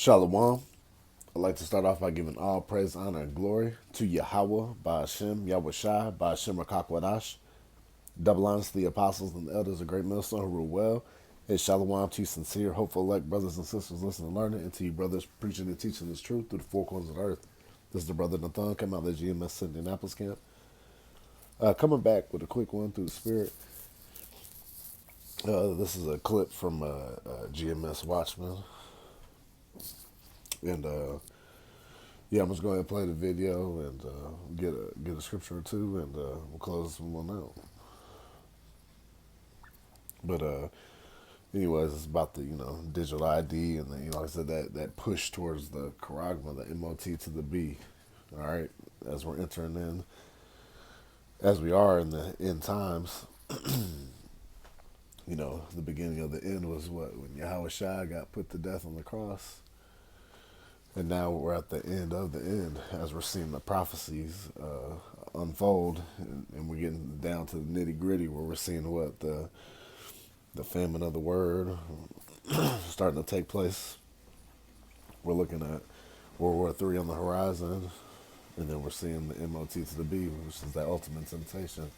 Shalom. I'd like to start off by giving all praise, honor, and glory to Yahweh, by Hashem, Yahweh Shai, by Hashem Rakakwadash. Double honors to the apostles and the elders of Great Millstone who rule well. Hey, Shalom to you sincere, hopeful, elect brothers and sisters listening and learning, and to you brothers preaching and teaching this truth through the four corners of the earth. This is the brother Nathan, come out of the GMS Indianapolis camp. Coming back with a quick one through the spirit. This is a clip from GMS Watchman. And yeah, I'm just going to play the video and get a scripture or two, and we'll close this one out. But anyways, it's about the digital ID and the, like I said, that push towards the charagma, the MOT to the B. All right, as we're entering in, as we are in the end times. The beginning of the end was what, when Yahweh Shai got put to death on the cross. And now we're at the end of the end, as we're seeing the prophecies unfold, and we're getting down to the nitty gritty, where we're seeing what the famine of the word starting to take place. We're looking at World War III on the horizon, and then we're seeing the MOT to the B, which is that ultimate temptation.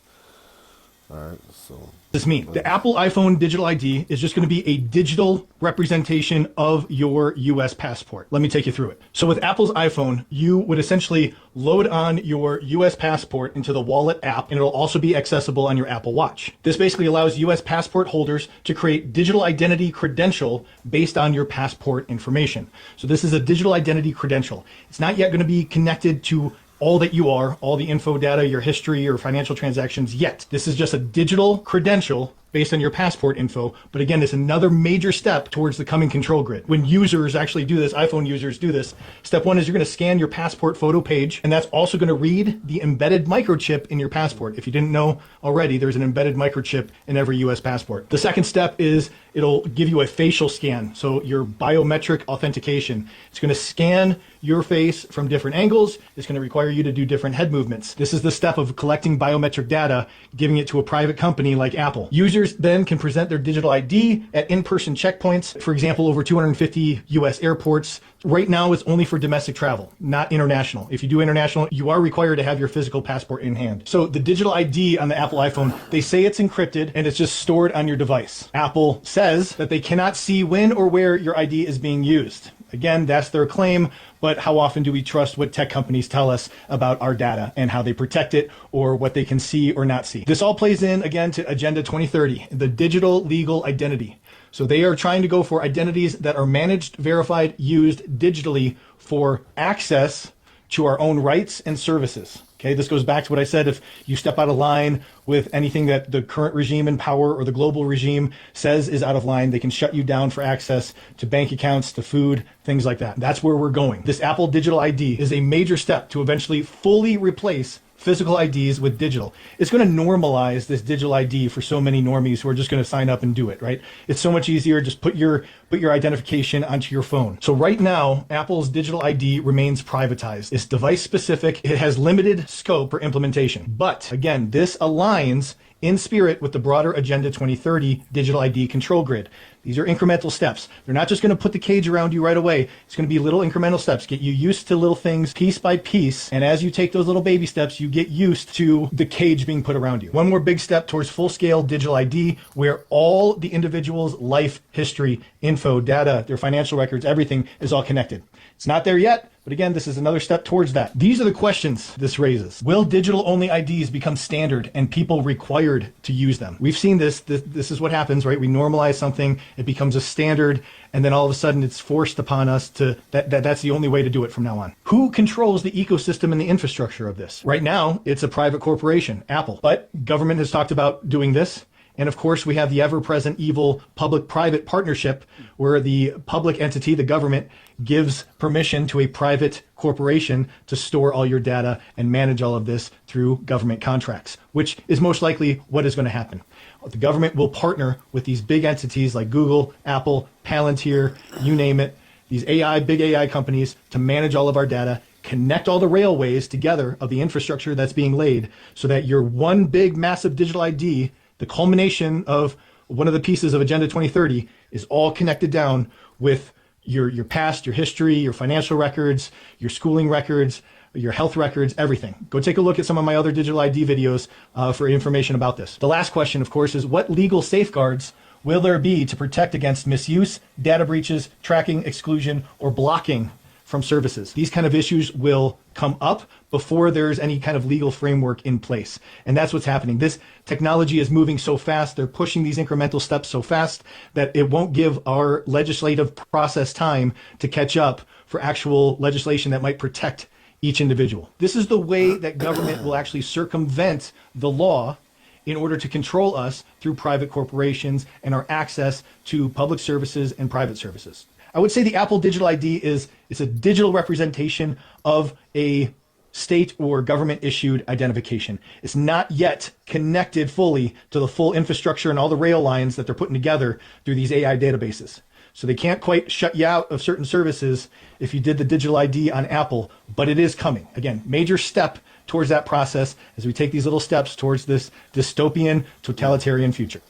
All right, so this mean? The Apple iPhone digital ID is just going to be a digital representation of your US passport. Let me take you through it. So with Apple's iPhone, you would essentially load on your US passport into the Wallet app, and it'll also be accessible on your Apple Watch. This basically allows US passport holders to create digital identity credential based on your passport information. So this is a digital identity credential. It's not yet going to be connected to all that you are, all the info data, your history, your financial transactions yet. This is just a digital credential based on your passport info. But again, it's another major step towards the coming control grid. When users actually do this, iPhone users do this, step one is you're going to scan your passport photo page, and that's also going to read the embedded microchip in your passport. If you didn't know already, there's an embedded microchip in every US passport. The second step is it'll give you a facial scan. So your biometric authentication. It's going to scan your face from different angles. It's going to require you to do different head movements. This is the step of collecting biometric data, giving it to a private company like Apple. Users then can present their digital ID at in-person checkpoints. For example, over 250 US airports. Right now, it's only for domestic travel, not international. If you do international, you are required to have your physical passport in hand. So the digital ID on the Apple iPhone, they say it's encrypted and it's just stored on your device. Apple says that they cannot see when or where your ID is being used. Again, that's their claim, but how often do we trust what tech companies tell us about our data and how they protect it, or what they can see or not see? This all plays in, again, to Agenda 2030, the digital legal identity. So they are trying to go for identities that are managed, verified, used digitally for access to our own rights and services. Okay, this goes back to what I said. If you step out of line with anything that the current regime in power or the global regime says is out of line, they can shut you down for access to bank accounts, to food, things like that. That's where we're going. This Apple digital ID is a major step to eventually fully replace physical IDs with digital. It's going to normalize this digital ID for so many normies who are just going to sign up and do it, right? It's so much easier. Just put your identification onto your phone. So right now, Apple's digital ID remains privatized. It's device specific. It has limited scope for implementation. But again, this aligns in spirit with the broader Agenda 2030 digital ID control grid. These are incremental steps. They're not just going to put the cage around you right away. It's going to be little incremental steps. Get you used to little things piece by piece. And as you take those little baby steps, you get used to the cage being put around you. One more big step towards full-scale digital ID, where all the individual's life history, info, data, their financial records, everything is all connected. It's not there yet, but again, this is another step towards that. These are the questions this raises. Will digital-only IDs become standard and people required to use them? We've seen this. This is what happens, right? We normalize something, it becomes a standard, and then all of a sudden it's forced upon us to that's the only way to do it from now on. Who controls the ecosystem and the infrastructure of this? Right now, it's a private corporation, Apple. But government has talked about doing this. And of course, we have the ever-present evil public-private partnership, where the public entity, the government, gives permission to a private corporation to store all your data and manage all of this through government contracts, which is most likely what is going to happen. The government will partner with these big entities like Google, Apple, Palantir, you name it, these big AI companies, to manage all of our data, connect all the railways together of the infrastructure that's being laid, so that your one big massive digital ID, the culmination of one of the pieces of Agenda 2030, is all connected down with your past, your history, your financial records, your schooling records, your health records, everything. Go take a look at some of my other digital ID videos for information about this. The last question, of course, is what legal safeguards will there be to protect against misuse, data breaches, tracking, exclusion, or blocking from services? These kind of issues will come up before there's any kind of legal framework in place. And that's what's happening. This technology is moving so fast. They're pushing these incremental steps so fast that it won't give our legislative process time to catch up for actual legislation that might protect each individual. This is the way that government will actually circumvent the law in order to control us through private corporations and our access to public services and private services. I would say the Apple Digital ID is a digital representation of a state or government issued identification. It's not yet connected fully to the full infrastructure and all the rail lines that they're putting together through these AI databases. So they can't quite shut you out of certain services if you did the digital ID on Apple, but it is coming. Again, major step towards that process as we take these little steps towards this dystopian, totalitarian future.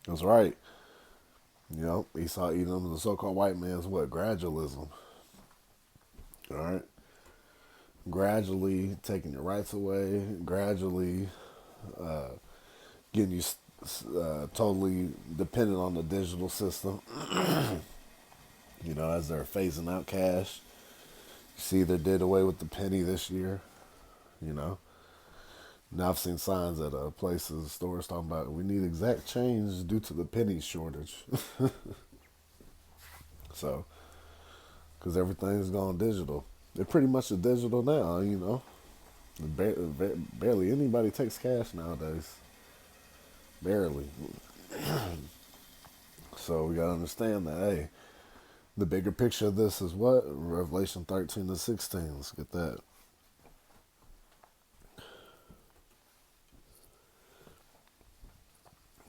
That's right. You know, Esau Edom, the so-called white man's what? Gradualism. All right. Gradually taking your rights away, gradually getting you totally dependent on the digital system. You know, as they're phasing out cash. You see, they did away with the penny this year. You know. Now I've seen signs at places, stores talking about we need exact change due to the penny shortage. So, because everything's gone digital. They're pretty much digital now, you know. Barely anybody takes cash nowadays. Barely. So we gotta understand that, hey, the bigger picture of this is what? Revelation 13 to 16. Let's get that.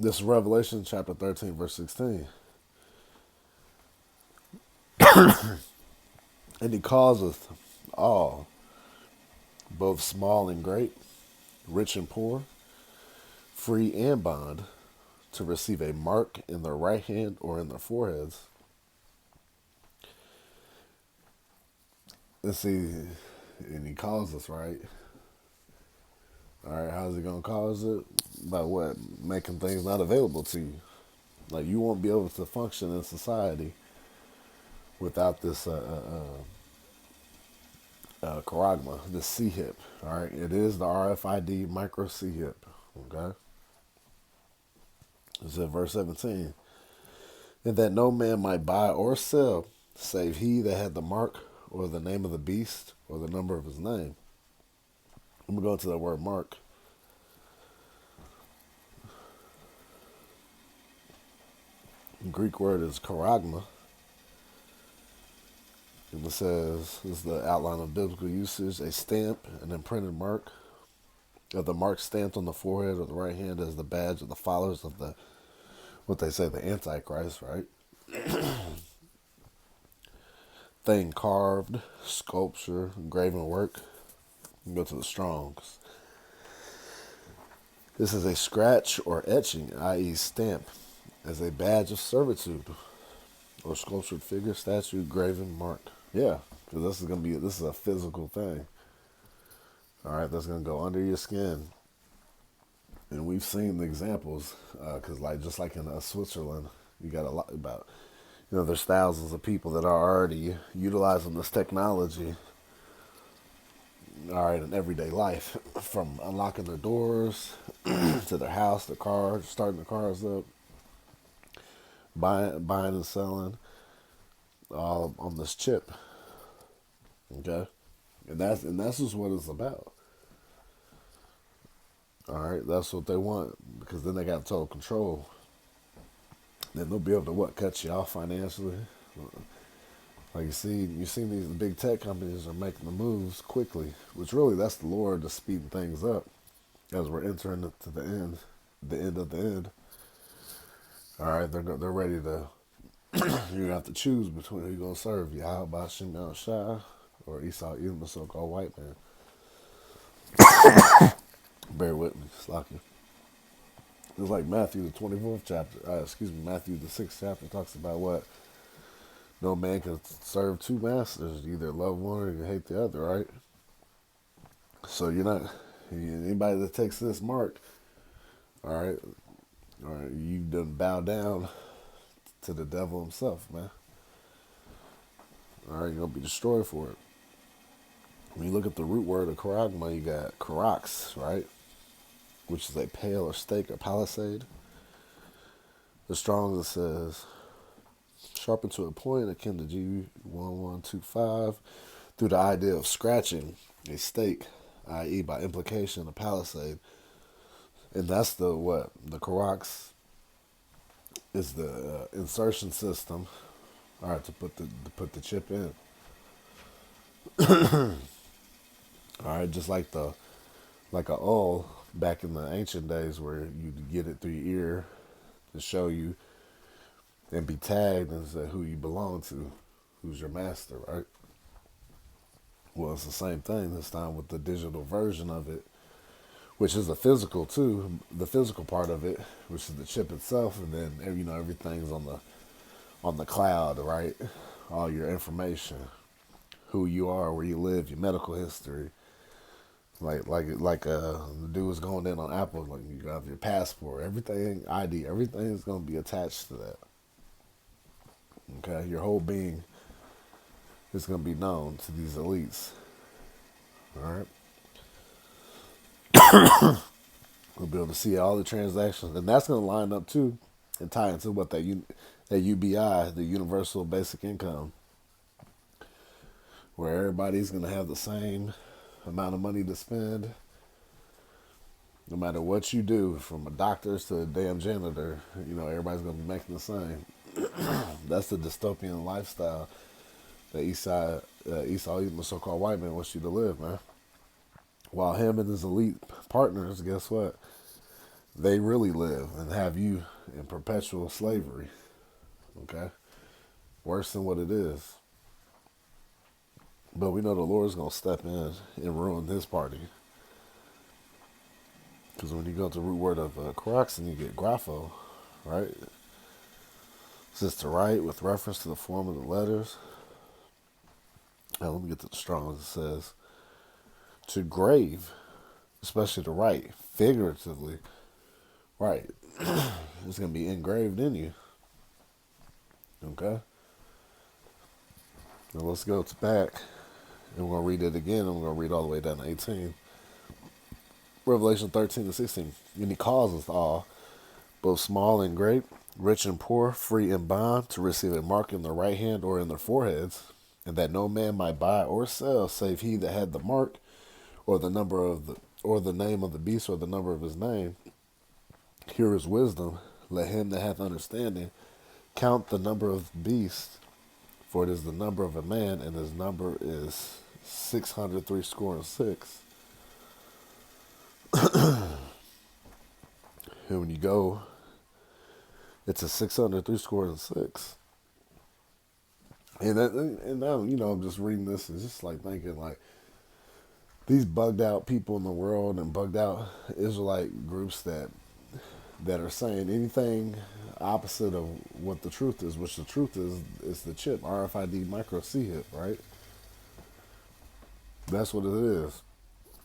This is Revelation chapter 13, verse 16. And he causeth all, both small and great, rich and poor, free and bond, to receive a mark in their right hand or in their foreheads. Let's see, and he calls us, right? All right, how's he going to cause it? By what? Making things not available to you. Like, you won't be able to function in society without this charagma, this C-hip. All right, it is the RFID micro C-hip. Okay? It's in verse 17. And that no man might buy or sell, save he that had the mark or the name of the beast or the number of his name. I'm going to go into that word mark. The Greek word is charagma. And it says, this is the outline of biblical usage, a stamp, an imprinted mark, of the mark stamped on the forehead or the right hand as the badge of the followers of the, what they say, the Antichrist, right? Thing carved, sculpture, graven work. You go to the Strongs. This is a scratch or etching, i.e. stamp, as a badge of servitude, or sculptured figure, statue, graven, mark. Yeah, because this is a physical thing. All right, that's going to go under your skin. And we've seen the examples, because just like in Switzerland, you got a lot about, there's thousands of people that are already utilizing this technology, all right, in everyday life, from unlocking their doors to their house, their car, starting the cars up, buying and selling, all on this chip. Okay, and that's just what it's about. All right, that's what they want, because then they got total control. Then they'll be able to cut you off financially. Like you've seen these big tech companies are making the moves quickly, which really that's the Lord just speeding things up as we're entering to the end of the end. All right, they're ready to. You have to choose between who you're gonna serve, Yahweh Shem Shai or Esau Edom, the so-called white man. Bear with me, Slocky. It's like Matthew the 24th chapter. Matthew the 6th chapter talks about what no man can serve two masters. You either love one or you hate the other, right? So you're not anybody that takes this mark. All right, you done bow down to the devil himself, man. All right, you're gonna be destroyed for it. When you look at the root word of charagma, you got charax, right? Which is a pale or stake or palisade. The Strong's says, sharpened to a point akin to G1125, through the idea of scratching a stake, i.e., by implication, a palisade. And that's the what? The charax is the insertion system. All right, to put the chip in. All right, just like a awl back in the ancient days where you get it through your ear to show you and be tagged and say who you belong to, who's your master, right? Well, it's the same thing this time with the digital version of it, which is the physical too, the physical part of it, which is the chip itself, and then everything's on the cloud, right? All your information, who you are, where you live, your medical history. The dude was going in on Apple, like you have your passport, everything, ID, everything is going to be attached to that. Okay, your whole being is going to be known to these elites. All right, we'll be able to see all the transactions, and that's going to line up too, and tie into what that UBI, the Universal Basic Income, where everybody's going to have the same amount of money to spend, no matter what you do, from a doctor to a damn janitor. Everybody's going to be making the same. That's the dystopian lifestyle that Esau, the so-called white man, wants you to live, man. While him and his elite partners, guess what? They really live and have you in perpetual slavery. Okay? Worse than what it is. But we know the Lord's going to step in and ruin his party. Because when you go to the root word of Croxon, you get grapho, right? It says to write with reference to the form of the letters. Now, let me get to the Strong's. It says to grave, especially to write, figuratively, right? It's going to be engraved in you. Okay? Now let's go back. And we're going to read it again, and we're going to read all the way down to 18. Revelation 13 to 16. And he calls us all, both small and great, rich and poor, free and bond, to receive a mark in their right hand or in their foreheads, and that no man might buy or sell save he that had the mark, or the name of the beast, or the number of his name. Here is wisdom. Let him that hath understanding count the number of the beast, for it is the number of a man, and his number is 666. And when you go, it's a 666. And now, I'm just reading this and just like thinking like these bugged out people in the world and bugged out Israelite groups that are saying anything opposite of what the truth is, which the truth is the chip, RFID micro C-hip, right? That's what it is.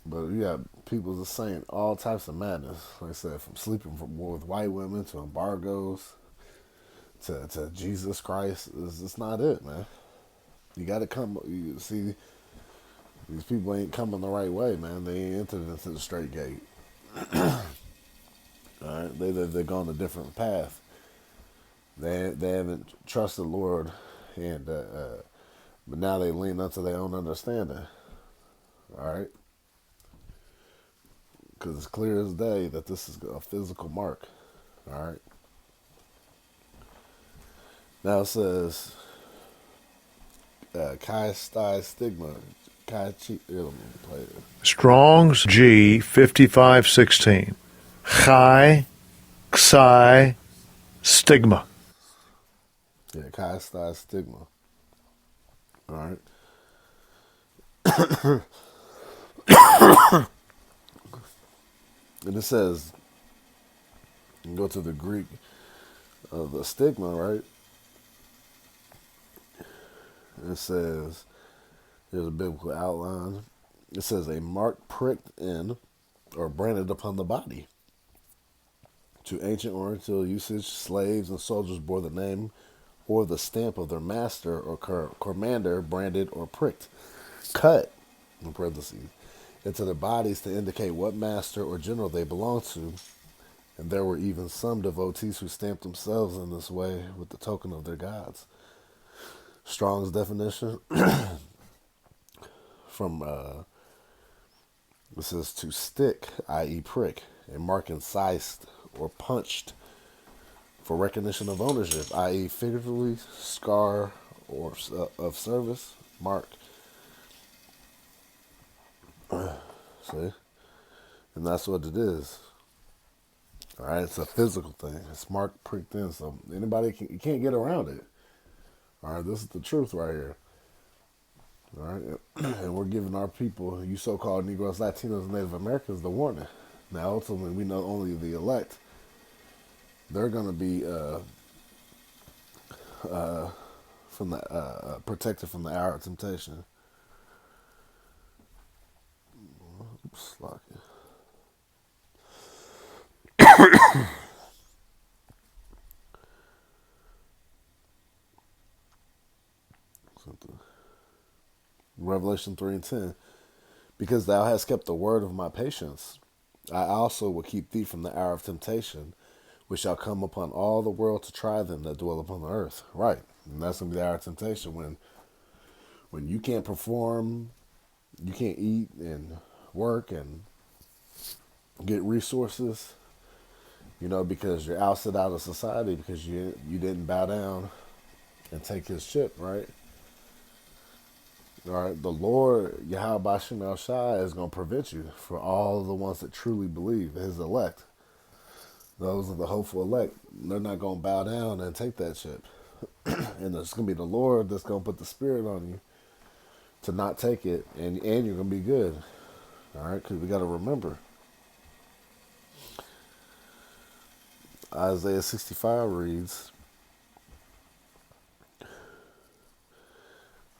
But you got people just saying all types of madness. Like I said, from sleeping with white women to embargoes to Jesus Christ. It's not it, man. You got to come. You see, these people ain't coming the right way, man. They ain't entered into the straight gate. All right, they've gone a different path. They haven't trusted the Lord, and but now they lean unto their own understanding. All right, because it's clear as day that this is a physical mark. All right. Now it says chi sty stigma. Strong's G 5516. Chi Xi stigma. Yeah, chi sty stigma. All right. And it says and go to the Greek of the stigma, right? It says, here's a biblical outline. It says, a mark pricked in or branded upon the body. To ancient Oriental usage, slaves and soldiers bore the name or the stamp of their master or commander, branded or pricked, cut, in parentheses, into their bodies to indicate what master or general they belonged to. And there were even some devotees who stamped themselves in this way with the token of their gods. Strong's definition from it says to stick, i.e. prick, a mark incised or punched for recognition of ownership, i.e. figuratively scar or of service, mark. See? And that's what it is. All right, it's a physical thing. It's marked, pricked in, so you can't get around it. All right, this is the truth right here. All right, and we're giving our people, you so-called Negroes, Latinos, and Native Americans, the warning. Now, ultimately, we know only the elect. They're going to be from the protected from the hour of temptation. Oops, lock it. Revelation 3:10. Because thou hast kept the word of my patience, I also will keep thee from the hour of temptation, which shall come upon all the world to try them that dwell upon the earth. Right. And that's going to be the hour of temptation when you can't perform, you can't eat and work and get resources, because you're ousted out of society because you didn't bow down and take his chip, right? All right, the Lord, Yahweh Bashim El Shai, is going to prevent you for all the ones that truly believe, his elect. Those are the hopeful elect. They're not going to bow down and take that chip. And it's going to be the Lord that's going to put the spirit on you to not take it, and you're going to be good. All right, because we got to remember. Isaiah 65 reads,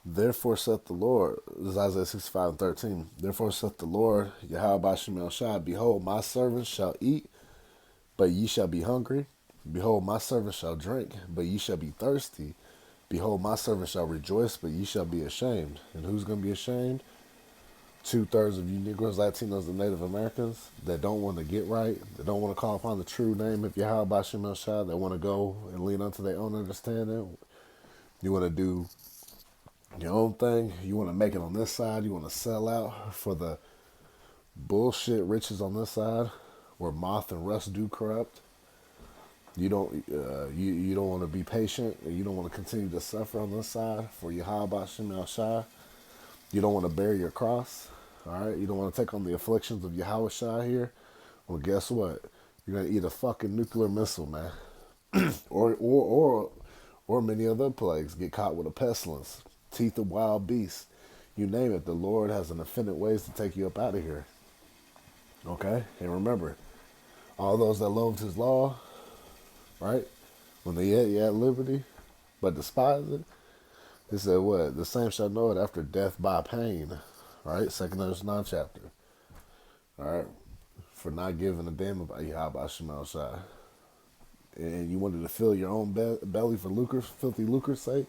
Therefore saith the Lord, this is Isaiah 65:13. Therefore saith the Lord, Yahweh Bashim El Shai, behold, my servants shall eat, but ye shall be hungry. Behold, my servants shall drink, but ye shall be thirsty. Behold, my servants shall rejoice, but ye shall be ashamed. And who's going to be ashamed? 2/3 of you Negroes, Latinos, and Native Americans that don't want to get right, that don't want to call upon the true name of Yahweh Bashim El Shai, that want to go and lean unto their own understanding. You want to do your own thing. You want to make it on this side. You want to sell out for the bullshit riches on this side, where moth and rust do corrupt. You don't you don't want to be patient, and you don't want to continue to suffer on this side for Yahweh Bashim El Shai. You don't want to bear your cross. All right, you don't want to take on the afflictions of Yahweh Shai here. Well, guess what? You're gonna eat a fucking nuclear missile, man, or many other plagues. Get caught with a pestilence, teeth of wild beasts, you name it. The Lord has an infinite ways to take you up out of here. Okay, and remember, all those that loved His law, right? When they yet liberty, but despise it, He said, "What? The same shall know it after death by pain." Right, 2 Ezra 9 chapter. All right, for not giving a damn about Yahweh Bashim El Shai, and you wanted to fill your own belly for lucre, filthy lucre's sake.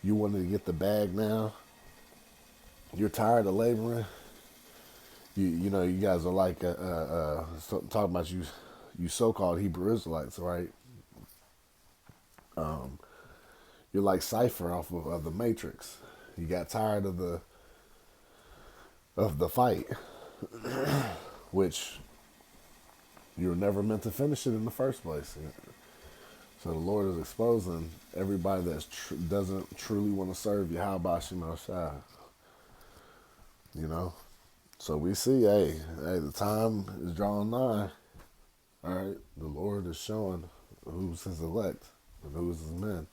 You wanted to get the bag now. You're tired of laboring. You know, you guys are like talking about you so-called Hebrew Israelites, right? You're like Cypher off of the Matrix. You got tired of the fight, which you were never meant to finish it in the first place. So the Lord is exposing everybody that doesn't truly want to serve Yahweh Bashim El Shai. So we see, hey, the time is drawing nigh. All right, the Lord is showing who's His elect and who's His men.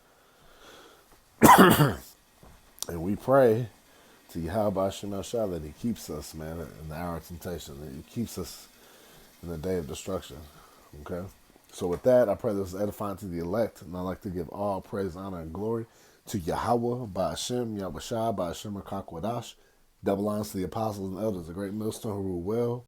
And we pray to Yahweh Bashim El Shai that He keeps us, man, in the hour of temptation, that He keeps us in the day of destruction. Okay? So with that, I pray this is edifying to the elect, and I'd like to give all praise, honor, and glory to Yahweh, by Hashem, Yahweh Shai, by Hashem, Rakakwadash. Double honors to the apostles and elders, a great millstone who rule well.